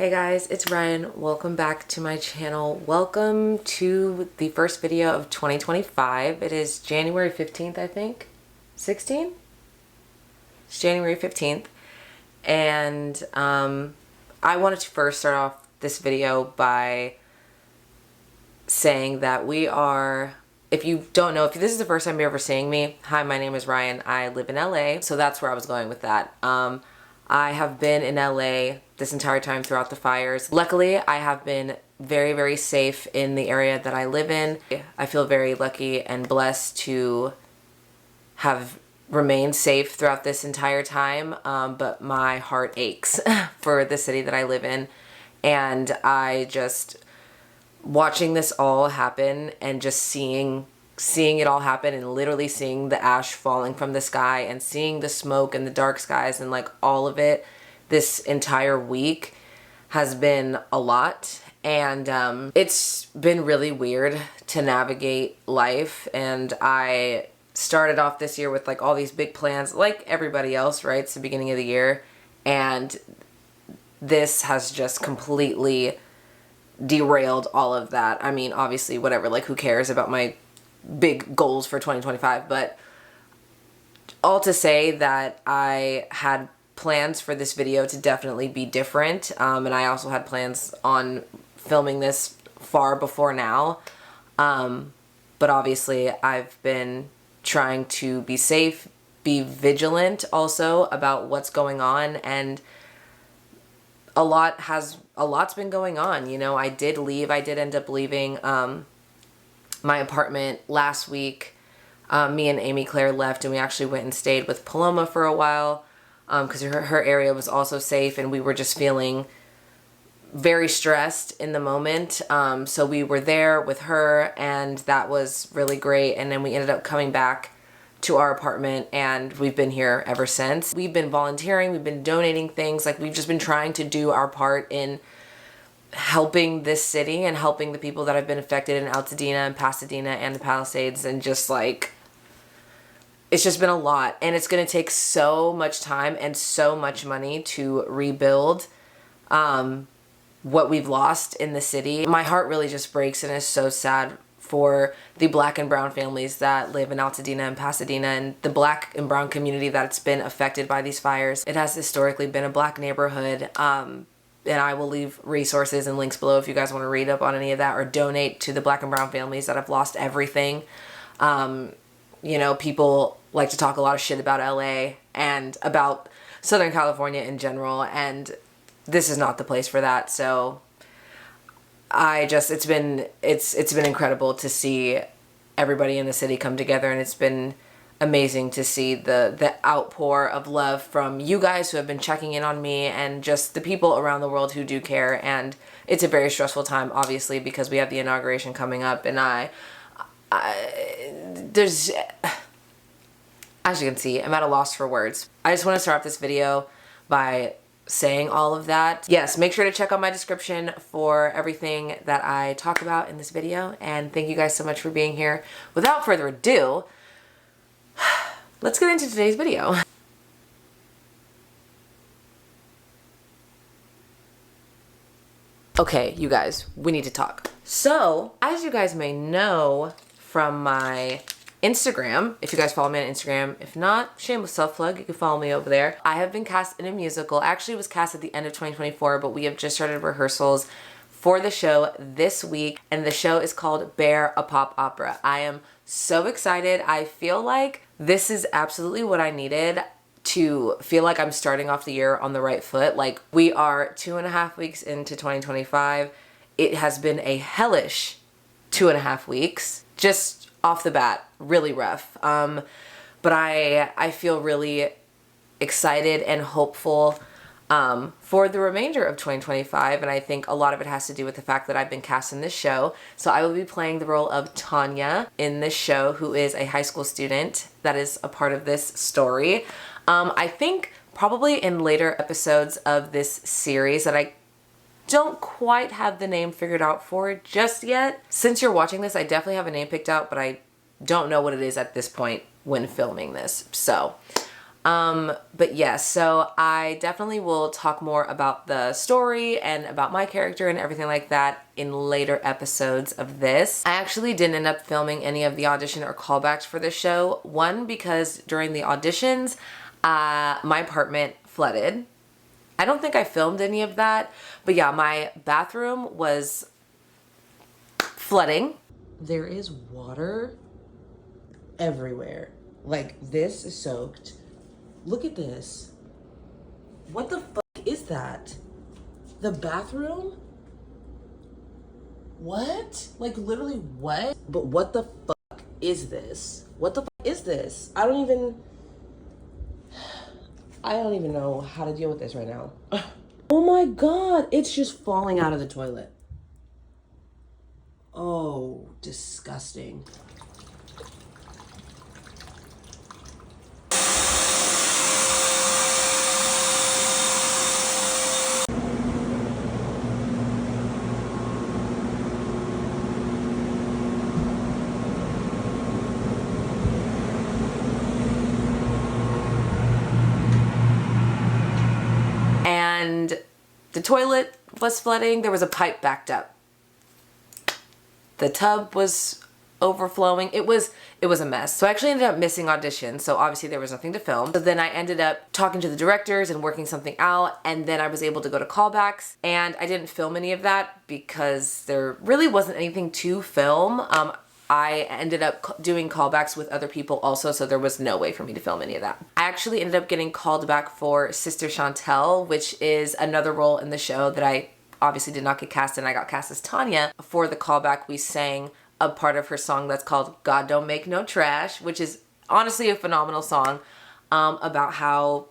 Hey guys, it's Ryan. Welcome back to my channel. Welcome to the first video of 2025. It is January 15th, I think. 16? It's January 15th. And I wanted to first start off this video by saying that we are, if you don't know, if this is the first time you're ever seeing me, hi, my name is Ryan. I live in LA. So that's where I was going with that. I have been in LA this entire time throughout the fires. Luckily, I have been very, very safe in the area that I live in. I feel very lucky and blessed to have remained safe throughout this entire time, but my heart aches for the city that I live in. And I just, watching this all happen and just seeing it all happen and literally seeing the ash falling from the sky and seeing the smoke and the dark skies and like all of it this entire week has been a lot. And it's been really weird to navigate life. And I started off this year with like all these big plans like everybody else, right? It's the beginning of the year. And this has just completely derailed all of that. I mean, obviously, whatever, like who cares about my big goals for 2025, but all to say that I had plans for this video to definitely be different, and I also had plans on filming this far before now, but obviously I've been trying to be safe, be vigilant also about what's going on, and a lot's been going on. You know, I did end up leaving my apartment last week. Me and Amy Claire left and we actually went and stayed with Paloma for a while because her area was also safe, and we were just feeling very stressed in the moment. So we were there with her and that was really great. And then we ended up coming back to our apartment and we've been here ever since. We've been volunteering, we've been donating things, like we've just been trying to do our part in helping this city and helping the people that have been affected in Altadena and Pasadena and the Palisades, and just like, it's just been a lot, and it's going to take so much time and so much money to rebuild what we've lost in the city. My heart really just breaks and is so sad for the Black and brown families that live in Altadena and Pasadena and the Black and brown community that's been affected by these fires. It has historically been a Black neighborhood. And I will leave resources and links below if you guys want to read up on any of that or donate to the Black and brown families that have lost everything. You know, people like to talk a lot of shit about LA and about Southern California in general, and this is not the place for that. So it's been incredible to see everybody in the city come together, and it's been amazing to see the outpour of love from you guys who have been checking in on me and just the people around the world who do care. And it's a very stressful time, obviously, because we have the inauguration coming up, and there's, as you can see, I'm at a loss for words. I just want to start off this video by saying all of that. Yes, make sure to check out my description for everything that I talk about in this video, and thank you guys so much for being here. Without further ado, let's get into today's video. Okay, you guys, we need to talk. So, as you guys may know from my Instagram, if you guys follow me on Instagram, if not, shameless self-plug, you can follow me over there. I have been cast in a musical. Actually, it was cast at the end of 2024, but we have just started rehearsals for the show this week, and the show is called Bear, a Pop Opera. I am so excited. I feel like this is absolutely what I needed to feel like I'm starting off the year on the right foot. Like, we are 2.5 weeks into 2025. It has been a hellish 2.5 weeks. Just off the bat, really rough. But I feel really excited and hopeful for the remainder of 2025, and I think a lot of it has to do with the fact that I've been cast in this show. So I will be playing the role of Tanya in this show, who is a high school student that is a part of this story. I think probably in later episodes of this series that I don't quite have the name figured out for just yet. Since you're watching this, I definitely have a name picked out, but I don't know what it is at this point when filming this. So But yes, so I definitely will talk more about the story and about my character and everything like that in later episodes of this. I actually didn't end up filming any of the audition or callbacks for this show. One, because during the auditions, my apartment flooded. I don't think I filmed any of that, but yeah, my bathroom was flooding. There is water everywhere. Like, this is soaked. Look at this. What the fuck is that? The bathroom? What? Like, literally what? But what the fuck is this? What the fuck is this? I don't even know how to deal with this right now. Oh my god, it's just falling out of the toilet. Oh, disgusting. And the toilet was flooding. There was a pipe backed up. The tub was overflowing. It was a mess. So I actually ended up missing auditions. So obviously there was nothing to film. So then I ended up talking to the directors and working something out. And then I was able to go to callbacks. And I didn't film any of that because there really wasn't anything to film. I ended up doing callbacks with other people also, so there was no way for me to film any of that. I actually ended up getting called back for Sister Chantel, which is another role in the show that I obviously did not get cast in. I got cast as Tanya. For the callback, we sang a part of her song that's called God Don't Make No Trash, which is honestly a phenomenal song about how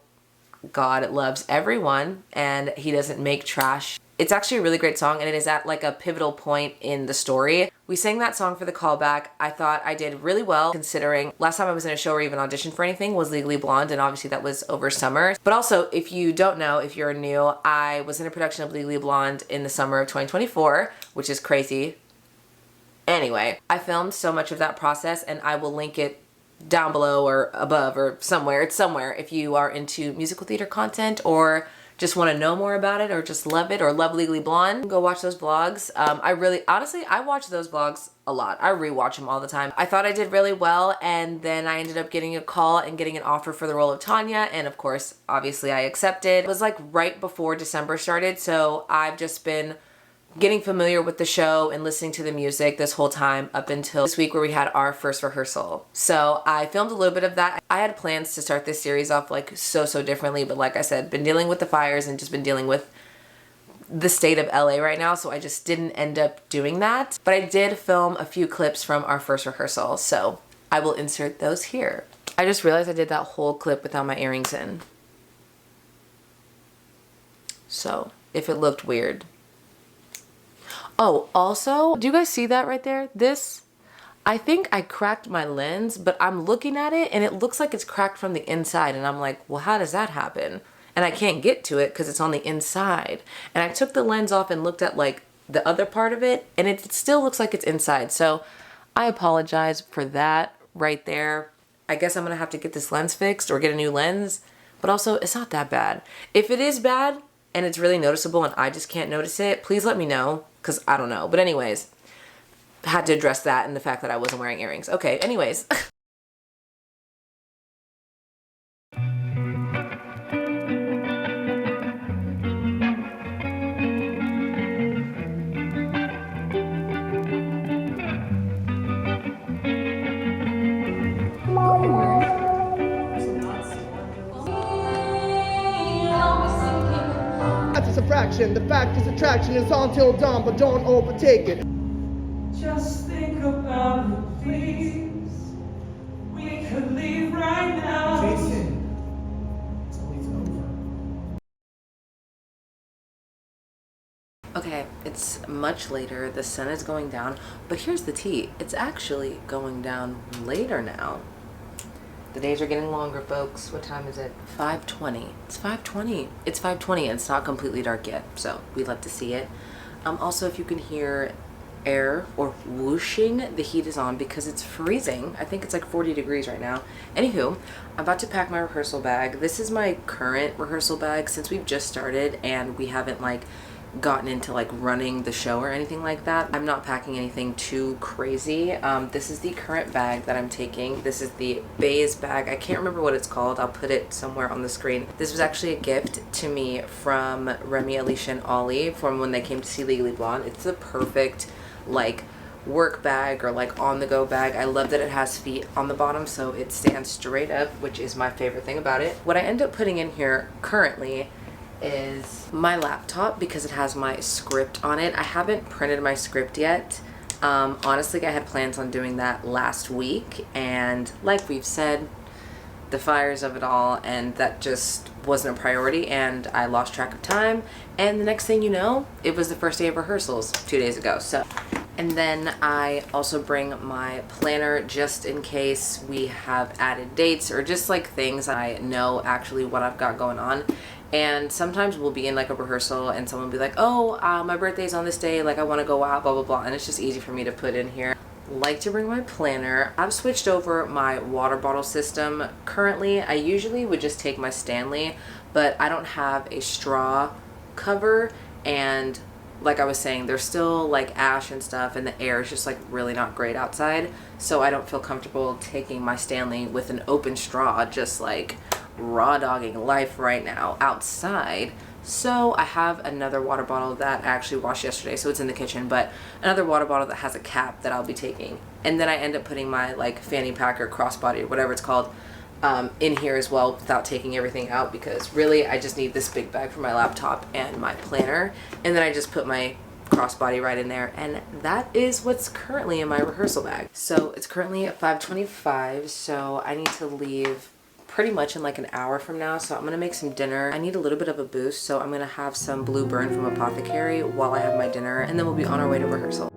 God loves everyone and he doesn't make trash. It's actually a really great song, and it is at like a pivotal point in the story. We sang that song for the callback. I thought I did really well considering last time I was in a show or even auditioned for anything was Legally Blonde, and obviously that was over summer. But also, if you don't know, if you're new, I was in a production of Legally Blonde in the summer of 2024, which is crazy. Anyway, I filmed so much of that process, and I will link it down below or above or somewhere. It's somewhere if you are into musical theater content or just want to know more about it or just love it or love Legally Blonde, go watch those vlogs. Honestly, I watch those vlogs a lot. I rewatch them all the time. I thought I did really well, and then I ended up getting a call and getting an offer for the role of Tanya, and of course, obviously I accepted. It was like right before December started, so I've just been getting familiar with the show and listening to the music this whole time up until this week where we had our first rehearsal. So I filmed a little bit of that. I had plans to start this series off like so differently, but like I said, been dealing with the fires and just been dealing with the state of LA right now, so I just didn't end up doing that. But I did film a few clips from our first rehearsal, so I will insert those here. I just realized I did that whole clip without my earrings in. So if it looked weird. Oh, also, do you guys see that right there? This, I think I cracked my lens, but I'm looking at it and it looks like it's cracked from the inside. And I'm like, well, how does that happen? And I can't get to it because it's on the inside. And I took the lens off and looked at like the other part of it, and it still looks like it's inside. So I apologize for that right there. I guess I'm gonna have to get this lens fixed or get a new lens, but also it's not that bad. If it is bad and it's really noticeable and I just can't notice it, please let me know, because I don't know. But anyways, had to address that and the fact that I wasn't wearing earrings. Okay, anyways. Subtraction. The fact is attraction is on till dawn, but don't overtake it. Just think about it, please. We could leave right now. Jason, it's always over. Okay, it's much later. The sun is going down, but here's the tea. It's actually going down later now. The days are getting longer, folks. What time is it? 5:20. It's 5:20. It's 5:20 and it's not completely dark yet, so we love to see it. Also, if you can hear air or whooshing. The heat is on because it's freezing. I think it's like 40 degrees right now. Anywho, I'm about to pack my rehearsal bag. This is my current rehearsal bag since we've just started and we haven't like gotten into like running the show or anything like that. I'm not packing anything too crazy. This is the current bag that I'm taking. This is the beige bag. I can't remember what it's called. I'll put it somewhere on the screen. This was actually a gift to me from Remy, Alicia, and Ollie from when they came to see Legally Blonde. It's the perfect like work bag or like on the go bag. I love that it has feet on the bottom so it stands straight up, which is my favorite thing about it. What I end up putting in here currently is my laptop because it has my script on it. I haven't printed my script yet. Honestly, I had plans on doing that last week, and like we've said, the fires of it all, and that just wasn't a priority, and I lost track of time, and the next thing you know, it was the first day of rehearsals 2 days ago. So, and then I also bring my planner just in case we have added dates or just like things I know actually what I've got going on. And sometimes we'll be in like a rehearsal and someone will be like, oh, my birthday's on this day, like I want to go out, blah, blah, blah. And it's just easy for me to put in here. Like to bring my planner. I've switched over my water bottle system. Currently, I usually would just take my Stanley, but I don't have a straw cover, and like I was saying, there's still like ash and stuff and the air is just like really not great outside. So I don't feel comfortable taking my Stanley with an open straw, just like raw dogging life right now outside. So I have another water bottle that I actually washed yesterday, so it's in the kitchen, but another water bottle that has a cap that I'll be taking. And then I end up putting my like fanny pack or crossbody or whatever it's called in here as well without taking everything out, because really I just need this big bag for my laptop and my planner, and then I just put my crossbody right in there, and that is what's currently in my rehearsal bag. So it's currently at 5:25, so I need to leave pretty much in like an hour from now, so I'm gonna make some dinner. I need a little bit of a boost, so I'm gonna have some Blue Burn from Apothecary while I have my dinner, and then we'll be on our way to rehearsal.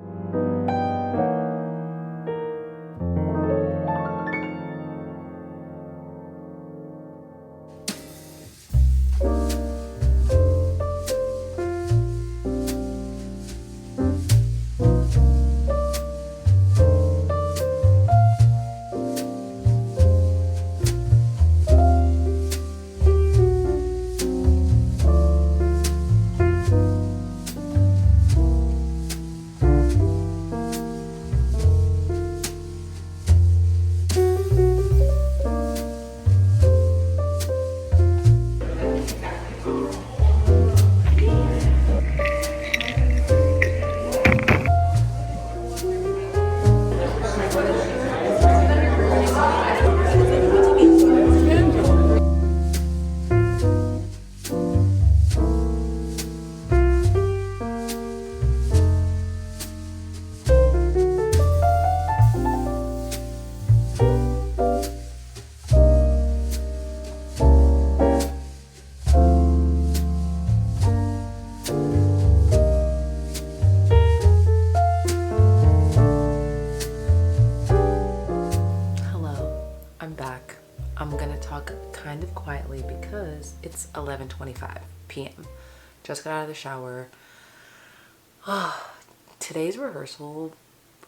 Kind of quietly because it's 11:25 p.m. Just got out of the shower. Today's rehearsal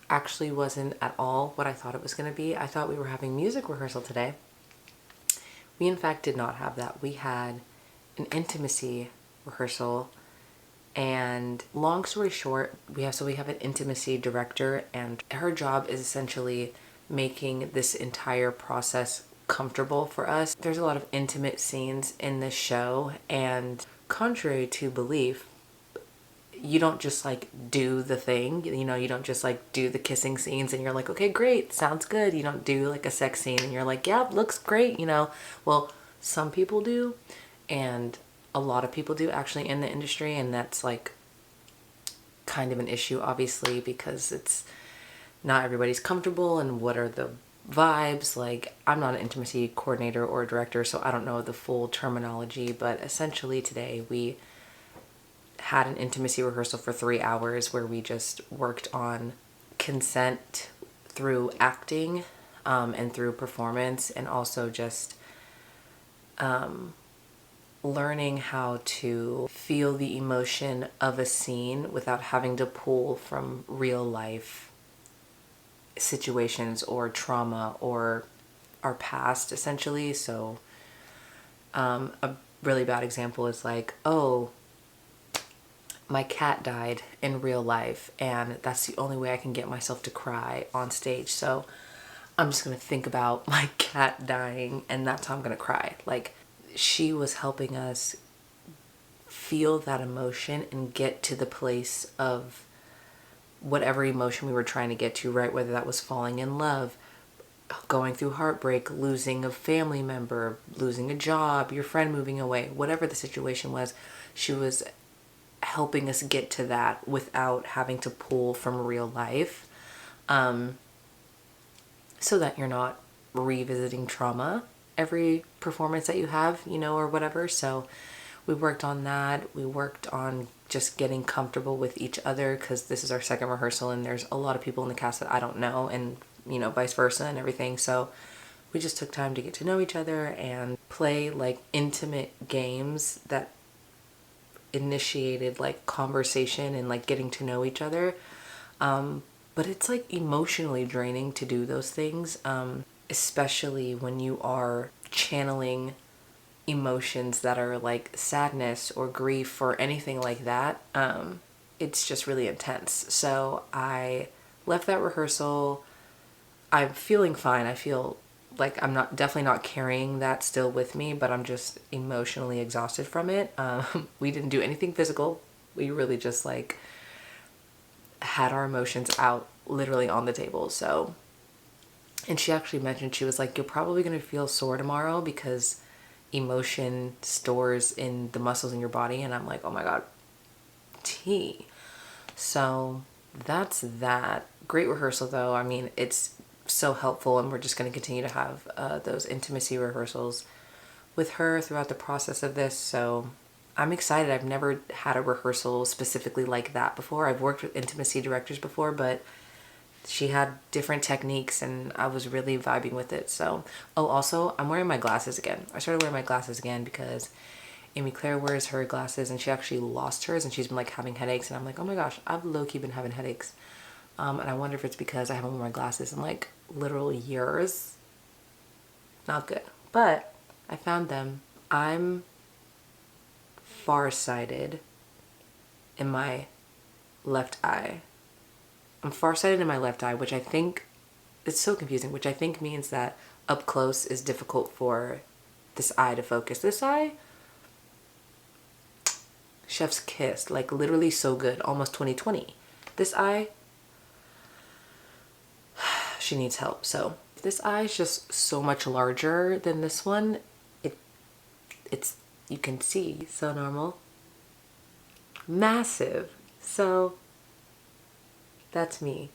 actually wasn't at all what I thought it was going to be. I thought we were having music rehearsal today. We in fact did not have that. We had an intimacy rehearsal, and long story short, we have an intimacy director, and her job is essentially making this entire process comfortable for us. There's a lot of intimate scenes in this show, and contrary to belief, you don't just like do the thing, you know, you don't just like do the kissing scenes and you're like, okay, great, sounds good. You don't do like a sex scene and you're like, yeah, looks great, you know. Well, some people do, and a lot of people do actually in the industry, and that's like kind of an issue, obviously, because it's not everybody's comfortable and what are the vibes. Like, I'm not an intimacy coordinator or director, so I don't know the full terminology, but essentially today we had an intimacy rehearsal for 3 hours where we just worked on consent through acting and through performance, and also just learning how to feel the emotion of a scene without having to pull from real life situations or trauma or our past, essentially. So a really bad example is like, oh, my cat died in real life and that's the only way I can get myself to cry on stage. So I'm just gonna think about my cat dying and that's how I'm gonna cry. Like, she was helping us feel that emotion and get to the place of whatever emotion we were trying to get to, right? Whether that was falling in love, going through heartbreak, losing a family member, losing a job, your friend moving away, whatever the situation was, she was helping us get to that without having to pull from real life, so that you're not revisiting trauma every performance that you have, you know, or whatever. So we worked on that. We worked on just getting comfortable with each other, because this is our second rehearsal and there's a lot of people in the cast that I don't know, and you know, vice versa and everything. So we just took time to get to know each other and play like intimate games that initiated like conversation and like getting to know each other. But it's like emotionally draining to do those things, especially when you are channeling emotions that are like sadness or grief or anything like that. It's just really intense. So I left that rehearsal. I'm feeling fine. I feel like I'm definitely not carrying that still with me, but I'm just emotionally exhausted from it. We didn't do anything physical. We really just like had our emotions out literally on the table. So, and she actually mentioned, she was like, you're probably going to feel sore tomorrow because emotion stores in the muscles in your body. And I'm like, oh my God, tea. So that's that. Great rehearsal though. I mean, it's so helpful, and we're just going to continue to have those intimacy rehearsals with her throughout the process of this. So I'm excited. I've never had a rehearsal specifically like that before. I've worked with intimacy directors before, but she had different techniques and I was really vibing with it. So, oh, also I'm wearing my glasses again. I started wearing my glasses again because Amy Claire wears her glasses and she actually lost hers and she's been like having headaches, and I'm like, oh my gosh, I've low-key been having headaches. And I wonder if it's because I haven't worn my glasses in like literal years. Not good. But I found them. I'm farsighted in my left eye. I'm farsighted in my left eye, which I think, it's so confusing, which I think means that up close is difficult for this eye to focus. This eye, chef's kiss, like literally so good, almost 20/20. This eye, she needs help. So this eye is just so much larger than this one. It's you can see so normal, massive. So that's me.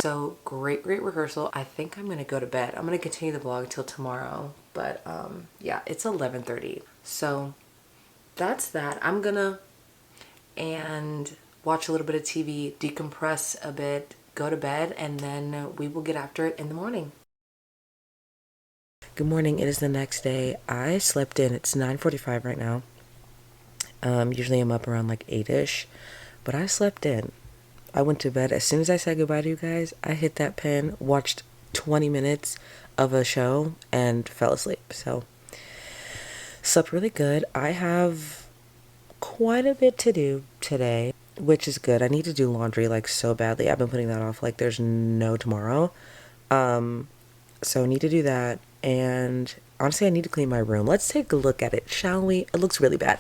So great rehearsal. I think I'm gonna go to bed. I'm gonna continue the vlog till tomorrow, but yeah, it's 11:30. So that's that. I'm gonna watch a little bit of TV, decompress a bit, go to bed, and then we will get after it in the morning. Good morning. It is the next day. I slept in. It's 9:45 right now. Usually I'm up around like 8ish, but I slept in. I went to bed as soon as I said goodbye to you guys. I hit that pen, watched 20 minutes of a show, and fell asleep. So slept really good. I have quite a bit to do today, which is good. I need to do laundry like so badly. I've been putting that off like there's no tomorrow. So I need to do that, and honestly I need to clean my room. Let's take a look at it, shall we? It looks really bad.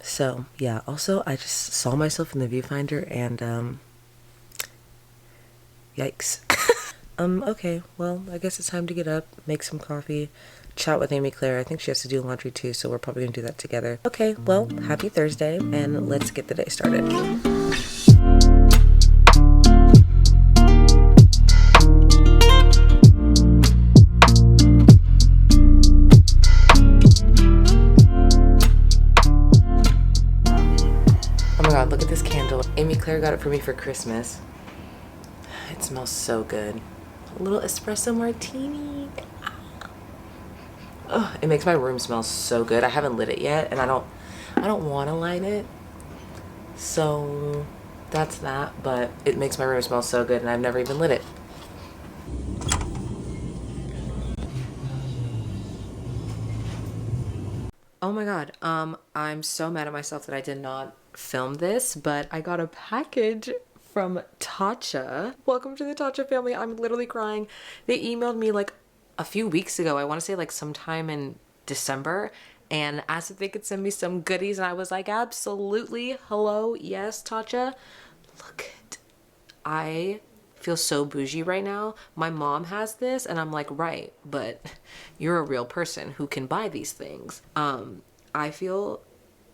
So yeah, also I just saw myself in the viewfinder and yikes. Okay, well, I guess it's time to get up, make some coffee, chat with Amy Claire. I think she has to do laundry too, so we're probably gonna do that together. Okay, well, happy Thursday, and let's get the day started. Oh my God, look at this candle. Amy Claire got it for me for Christmas. It smells so good. A little espresso martini. Oh, it makes my room smell so good. I haven't lit it yet, and I don't want to light it. So that's that, but it makes my room smell so good, and I've never even lit it. Oh my god, I'm so mad at myself that I did not film this, but I got a package from Tatcha. Welcome to the Tatcha family. I'm literally crying. They emailed me like a few weeks ago. I want to say like sometime in December, and asked if they could send me some goodies, and I was like, absolutely. Hello, yes, Tatcha. Look at, I feel so bougie right now. My mom has this, and I'm like, right, but you're a real person who can buy these things. I feel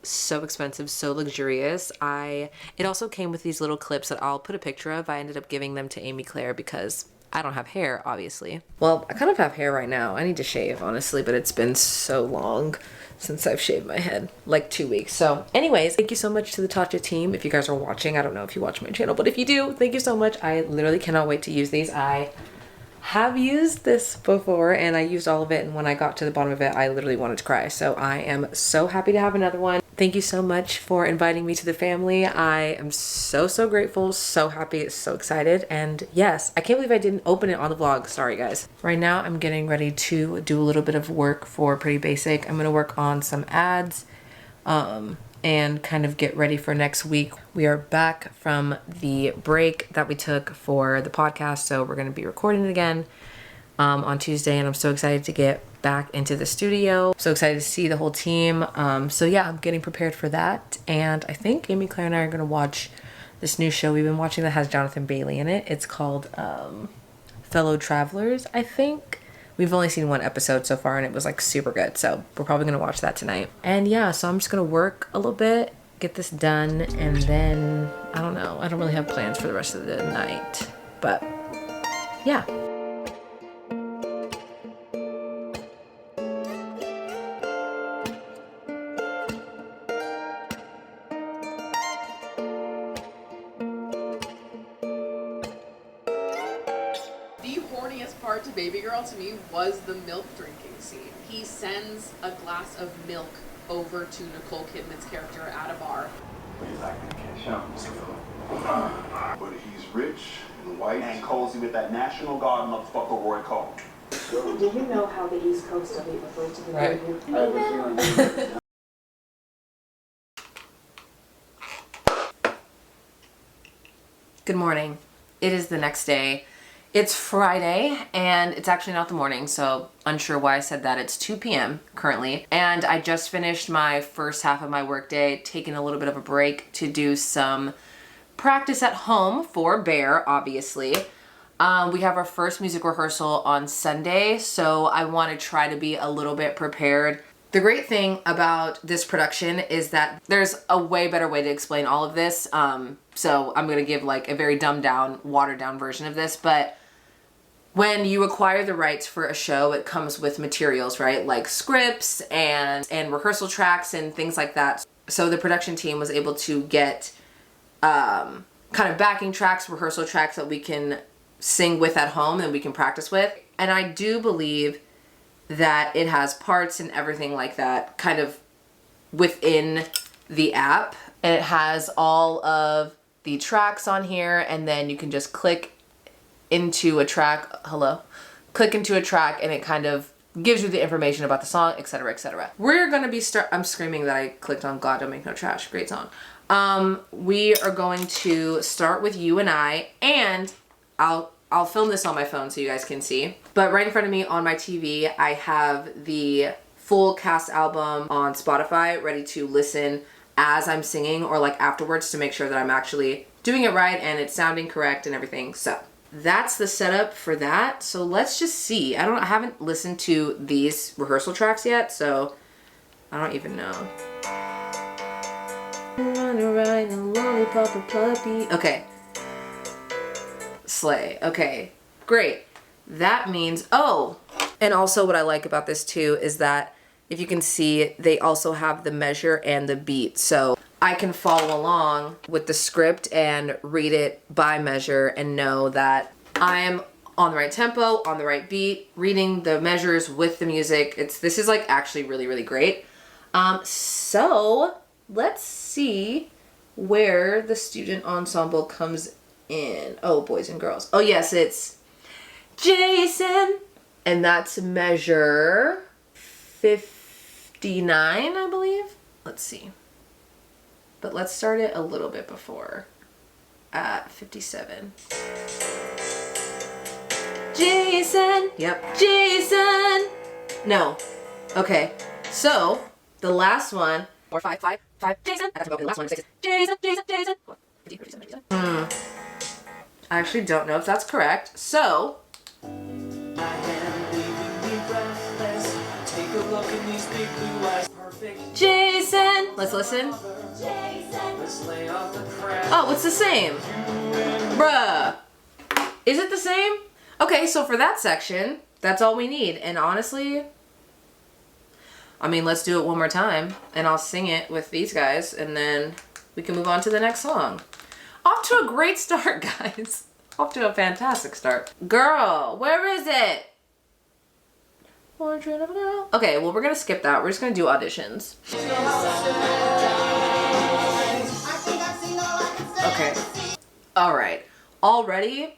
so expensive, so luxurious. It also came with these little clips that I'll put a picture of. I ended up giving them to Amy Claire because I don't have hair, obviously. Well, I kind of have hair right now. I need to shave, honestly, but it's been so long since I've shaved my head, like 2 weeks. So anyways, thank you so much to the Tatcha team. If you guys are watching, I don't know if you watch my channel, but if you do, thank you so much. I literally cannot wait to use these. I have used this before, and I used all of it, and when I got to the bottom of it, I literally wanted to cry. So I am so happy to have another one. Thank you so much for inviting me to the family. I am so grateful, so happy, so excited. And yes, I can't believe I didn't open it on the vlog. Sorry guys. Right now I'm getting ready to do a little bit of work for Pretty Basic. I'm gonna work on some ads and kind of get ready for next week. We are back from the break that we took for the podcast, so we're gonna be recording it again on Tuesday, and I'm so excited to get back into the studio. So excited to see the whole team. So yeah, I'm getting prepared for that, and I think Amy Claire and I are gonna watch this new show we've been watching that has Jonathan Bailey in it. It's called Fellow Travelers, I think. We've only seen one episode so far, and it was like super good, so we're probably gonna watch that tonight. And yeah, so I'm just gonna work a little bit, get this done, and then I don't know, I don't really have plans for the rest of the night, but yeah. The horniest part to Baby Girl to me was the milk drinking scene. He sends a glass of milk over to Nicole Kidman's character at a bar. But he's rich and white and cozy with that National Guard motherfucker Roy Cole. Do you know how the East Coast of it refers to the Right. Good morning. It is the next day. It's Friday, and it's actually not the morning, so unsure why I said that. It's 2 p.m. currently, and I just finished my first half of my workday, taking a little bit of a break to do some practice at home for Bear, obviously. We have our first music rehearsal on Sunday, so I want to try to be a little bit prepared. The great thing about this production is that there's a way better way to explain all of this. So I'm going to give like a very dumbed down, watered down version of this. But when you acquire the rights for a show, it comes with materials, right? Like scripts and rehearsal tracks and things like that. So the production team was able to get kind of backing tracks, rehearsal tracks that we can sing with at home and we can practice with. And I do believe that it has parts and everything like that kind of within the app, and it has all of the tracks on here, and then you can just click into a track, click into a track, and it kind of gives you the information about the song, etc, etc. We're gonna be I'm screaming that I clicked on God Don't Make No Trash, great song. We are going to start with You and I, and I'll film this on my phone so you guys can see. But right in front of me on my TV, I have the full cast album on Spotify ready to listen as I'm singing or like afterwards to make sure that I'm actually doing it right and it's sounding correct and everything. So that's the setup for that. So let's just see. I haven't listened to these rehearsal tracks yet, so I don't even know. Okay. Slay. Okay, great. That means, oh, and also what I like about this too is that if you can see, they also have the measure and the beat. So I can follow along with the script and read it by measure and know that I am on the right tempo, on the right beat, reading the measures with the music. This is like actually really, really great. So let's see where the student ensemble comes in. Oh, boys and girls. Oh yes, it's Jason. And that's measure 59, I believe. Let's see. But let's start it a little bit before at 57. Jason. Yep. Jason. No. Okay. So the last one, or 5, 5, 5. Jason. I got to go over the last one. Jason. Jason. Jason. 50, 57, Jason. I actually don't know if that's correct. So. Jason. Let's listen. Oh, it's the same. Bruh. Is it the same? Okay, so for that section, that's all we need. And honestly, I mean, let's do it one more time. And I'll sing it with these guys. And then we can move on to the next song. Off to a great start, guys. Off to a fantastic start. Girl, where is it? Portrait of a girl. Okay, well, we're going to skip that. We're just going to do auditions. Okay. All right. Already,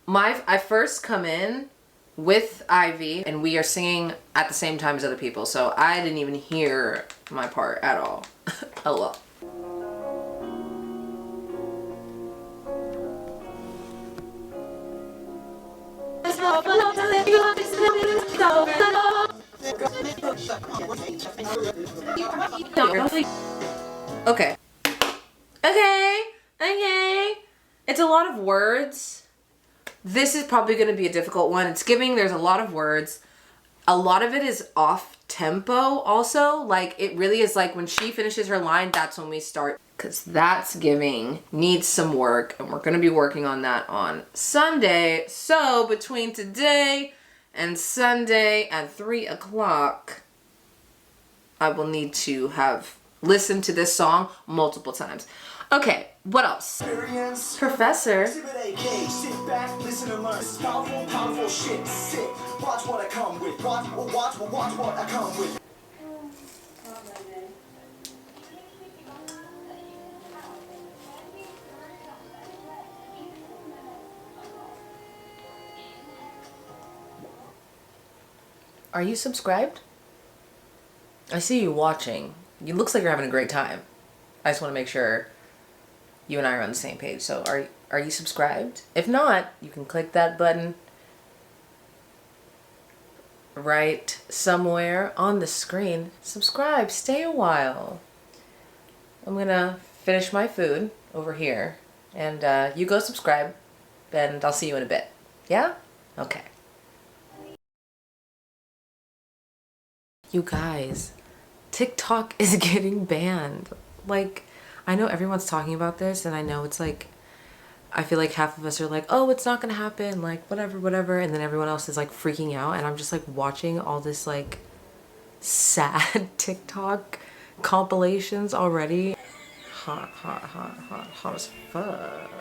I first come in with Ivy and we are singing at the same time as other people. So I didn't even hear my part at all. LOL. Okay. Okay. It's a lot of words. This is probably going to be a difficult one. It's giving, there's a lot of words. A lot of it is off tempo also. Like, it really is like when she finishes her line, that's when we start. Because that's giving, needs some work. And we're going to be working on that on Sunday. So between today and Sunday at 3 o'clock, I will need to have listened to this song multiple times. Okay, what else? Professor. Sit back, listen and learn. This is powerful shit. Sit. Watch what I come with. Watch what I come with. Are you subscribed? I see you watching. It looks like you're having a great time. I just want to make sure you and I are on the same page. So are you subscribed? If not, you can click that button right somewhere on the screen. Subscribe. Stay a while. I'm going to finish my food over here. And you go subscribe. And I'll see you in a bit. Yeah? Okay. You guys, TikTok is getting banned. Like, I know everyone's talking about this, and I know it's like, I feel like half of us are like, oh, it's not gonna happen, like, whatever, and then everyone else is like freaking out, and I'm just like watching all this like sad TikTok compilations already. Hot as fuck.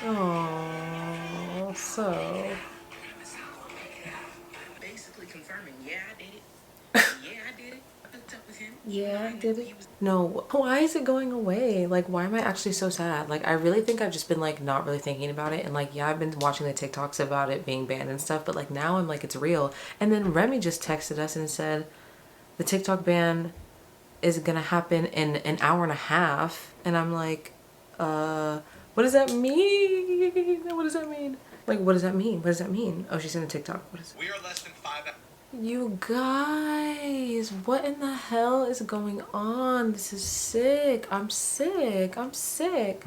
Oh, so. Basically confirming, yeah, I did it. Yeah, I did it. I hooked up with him. Yeah, I did it. No, why is it going away? Like, why am I actually so sad? Like, I really think I've just been like not really thinking about it, and like, yeah, I've been watching the TikToks about it being banned and stuff, but like now I'm like, it's real. And then Remy just texted us and said the TikTok ban is gonna happen in an hour and a half, and I'm like, what does that mean? What does that mean? Like, what does that mean? What does that mean? Oh, she's in a TikTok. What is it? We are less than 5 hours. You guys, what in the hell is going on? This is sick. I'm sick. I'm sick.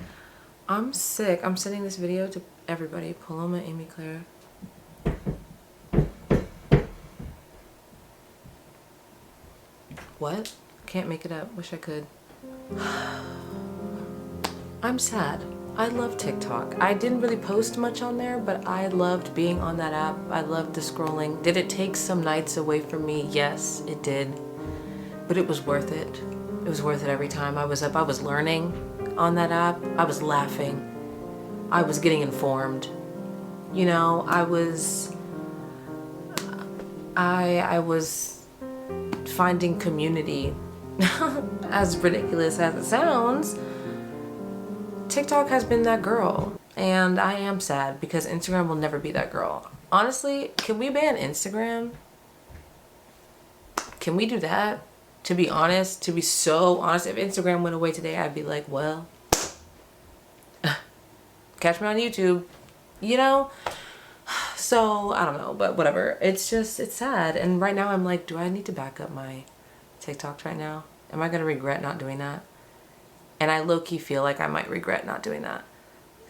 I'm sick. I'm sending this video to everybody. Paloma, Amy Claire. What? Can't make it up. Wish I could. I'm sad. I love TikTok. I didn't really post much on there, but I loved being on that app. I loved the scrolling. Did it take some nights away from me? Yes, it did. But it was worth it. It was worth it every time I was up. I was learning. on that app, I was laughing. I was getting informed. You know, I was finding community. As ridiculous as it sounds, TikTok has been that girl. And I am sad because Instagram will never be that girl. Honestly, can we ban Instagram? Can we do that? To be honest, to be so honest, if Instagram went away today, I'd be like, well, catch me on YouTube, you know? So, I don't know, but whatever. It's just, it's sad. And right now I'm like, do I need to back up my TikToks right now? Am I going to regret not doing that? And I low-key feel like I might regret not doing that.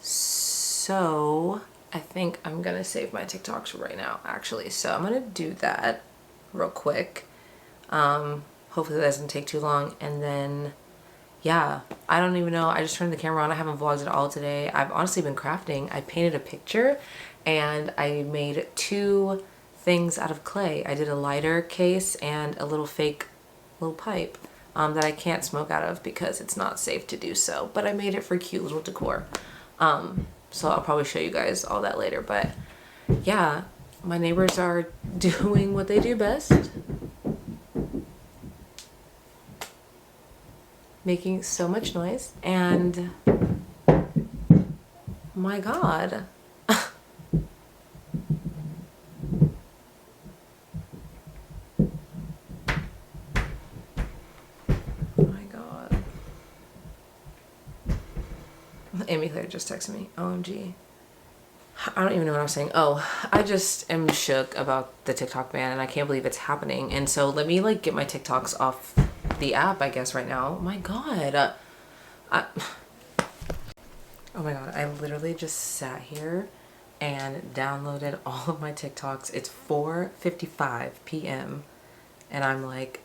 So, I think I'm going to save my TikToks right now, actually. So, I'm going to do that real quick. Hopefully that doesn't take too long. And then, yeah, I don't even know. I just turned the camera on. I haven't vlogged at all today. I've honestly been crafting. I painted a picture and I made 2 things out of clay. I did a lighter case and a little fake little pipe that I can't smoke out of because it's not safe to do so. But I made it for cute little decor. So I'll probably show you guys all that later. But yeah, my neighbors are doing what they do best. Making so much noise, and my God. Oh my God. Amy Claire just texted me. OMG. I don't even know what I was saying. Oh, I just am shook about the TikTok ban and I can't believe it's happening. And so let me like get my TikToks off the app, I guess, right now. Oh my God. Oh my God. I literally just sat here and downloaded all of my TikToks. It's 4:55 p.m. and I'm like,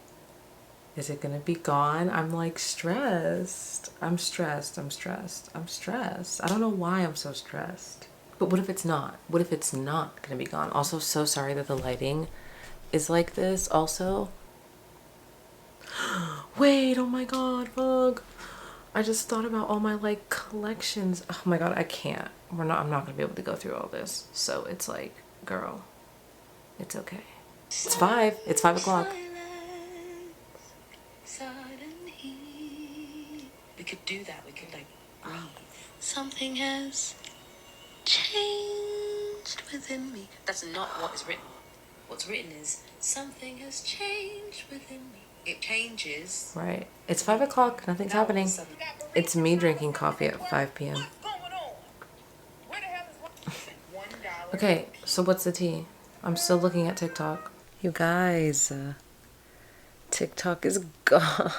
is it gonna be gone? I'm like stressed. I'm stressed. I'm stressed. I'm stressed. I don't know why I'm so stressed. But what if it's not? What if it's not gonna be gone? Also, so sorry that the lighting is like this also. Wait, oh my God, fuck. I just thought about all my like collections. Oh my God, I can't. I'm not gonna be able to go through all this. So it's like, girl, it's okay. It's 5. It's 5 o'clock. We could do that. We could like breathe. Something has changed within me. That's not what is written. What's written is something has changed within me. It changes. Right. It's 5 o'clock. Nothing's happening. It's me drinking coffee at 5 p.m. Okay, so what's the tea? I'm still looking at TikTok. You guys, TikTok is gone.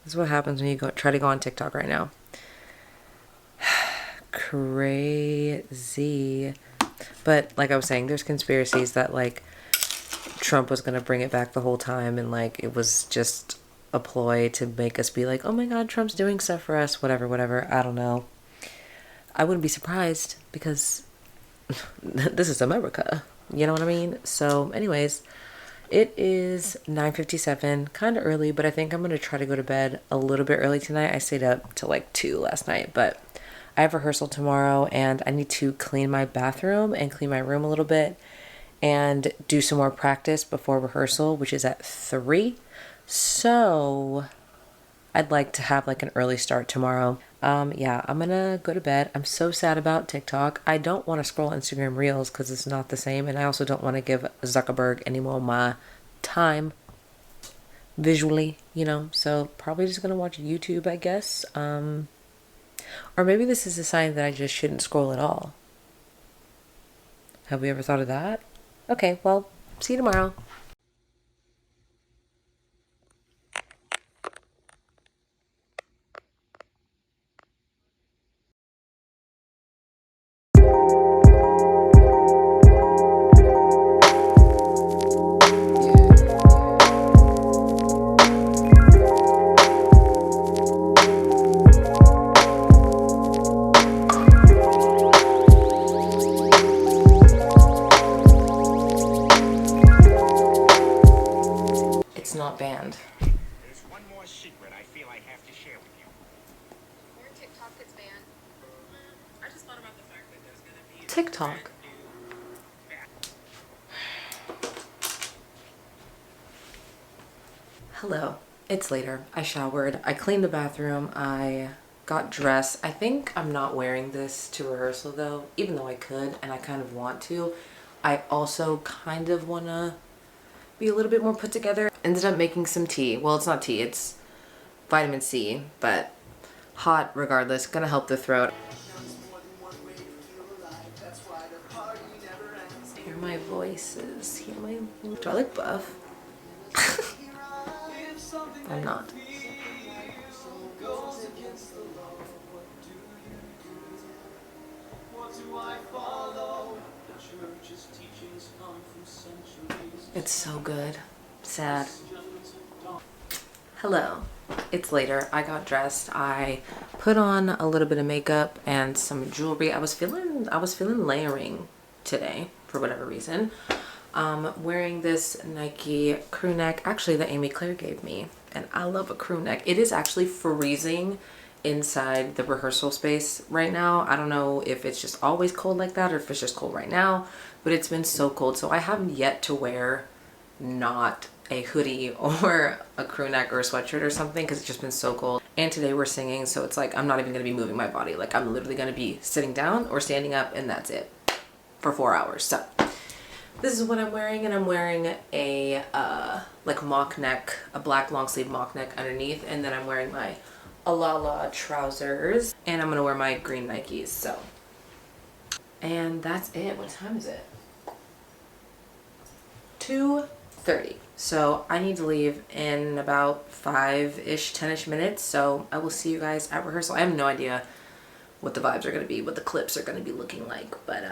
This is what happens when you try to go on TikTok right now. Crazy. But like I was saying, there's conspiracies that like Trump was going to bring it back the whole time and like it was just a ploy to make us be like, oh my God, Trump's doing stuff for us, whatever. I don't know. I wouldn't be surprised because this is America. You know what I mean? So anyways, it is 9:57, kind of early, but I think I'm going to try to go to bed a little bit early tonight. I stayed up till like 2 last night, but I have rehearsal tomorrow and I need to clean my bathroom and clean my room a little bit and do some more practice before rehearsal, which is at 3. So I'd like to have like an early start tomorrow. Yeah, I'm gonna go to bed. I'm so sad about TikTok. I don't want to scroll Instagram Reels because it's not the same, and I also don't want to give Zuckerberg any more of my time visually, you know. So probably just gonna watch YouTube, I guess. Or maybe this is a sign that I just shouldn't scroll at all. Have we ever thought of that? Okay, well, see you tomorrow. TikTok. Hello, it's later. I showered, I cleaned the bathroom, I got dressed. I think I'm not wearing this to rehearsal though, even though I could and I kind of want to. I also kind of want to be a little bit more put together. Ended up making some tea. Well, it's not tea, it's vitamin C, but hot regardless, gonna help the throat. Hear my voices, hear my... Do I look buff? I'm not. It's so good. Sad. Hello. It's later. I got dressed. I put on a little bit of makeup and some jewelry. I was feeling layering today for whatever reason. Wearing this Nike crew neck, actually that Amy Claire gave me, and I love a crew neck. It is actually freezing inside the rehearsal space right now. I don't know if it's just always cold like that or if it's just cold right now, but it's been so cold. So I haven't yet to wear not a hoodie or a crew neck or a sweatshirt or something because it's just been so cold. And today we're singing, so it's like I'm not even gonna be moving my body. Like I'm literally gonna be sitting down or standing up, and that's it for 4 hours. So this is what I'm wearing, and I'm wearing a like mock neck, a black long sleeve mock neck underneath, and then I'm wearing my Alala trousers, and I'm gonna wear my green Nikes. So, and that's it. What time is it? 2:30. So I need to leave in about 5-ish, 10-ish minutes. So I will see you guys at rehearsal. I have no idea what the vibes are gonna be, what the clips are gonna be looking like, but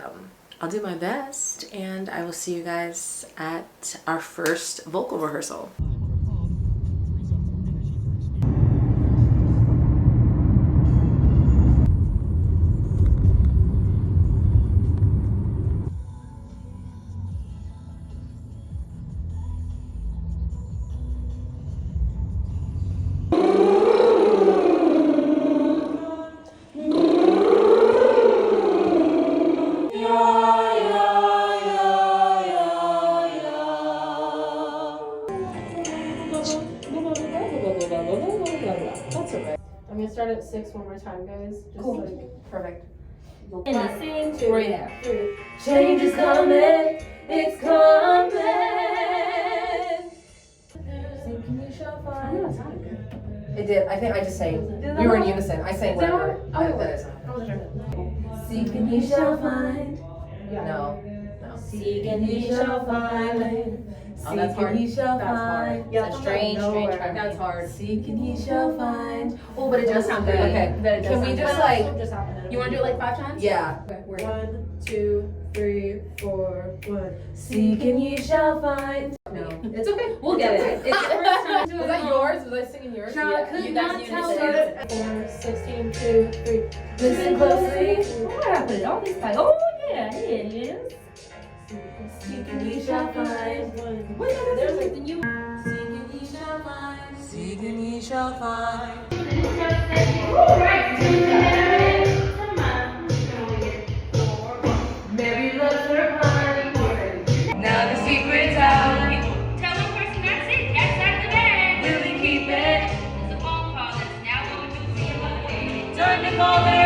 I'll do my best, and I will see you guys at our first vocal rehearsal. That's okay. I'm gonna start at 6 one more time, guys. Just cool. Like, perfect. And sing to right. 3. Change is coming, it's coming. Sing, can you show I five? know that sounded good. It did. I think I just sang. We were in unison. I sang whatever. Oh, I wasn't sure. Seek and ye shall find. Yeah. No. Seek and ye shall find. Oh, that's hard. Seek and ye shall That's hard. find. Yeah, It's a that's strange nowhere. try. That's hard. Seek and ye shall find. Oh, but it does sound good. Okay. But it does Can we sound just good. like- Just happened. You want to do it like 5 times? Yeah. Okay, we're 1, 2, 3, 4, 1. Seek and ye shall find. No, it's okay. We'll get it. It's the first time. Was that yours? Was I singing yours? Yeah, could you not guys tell unison. 4, 16, 2, 3. Listen closely. What happened? All this time. Oh yeah, here it is. Seek and ye shall find. There's like the new. Seek and ye shall find. Seek and ye shall find. Mary loves her pine. Now the secret's out. Tell the person that's it, that's out of the bag. Will we keep it? It's a phone call that's now going to be a Time to call it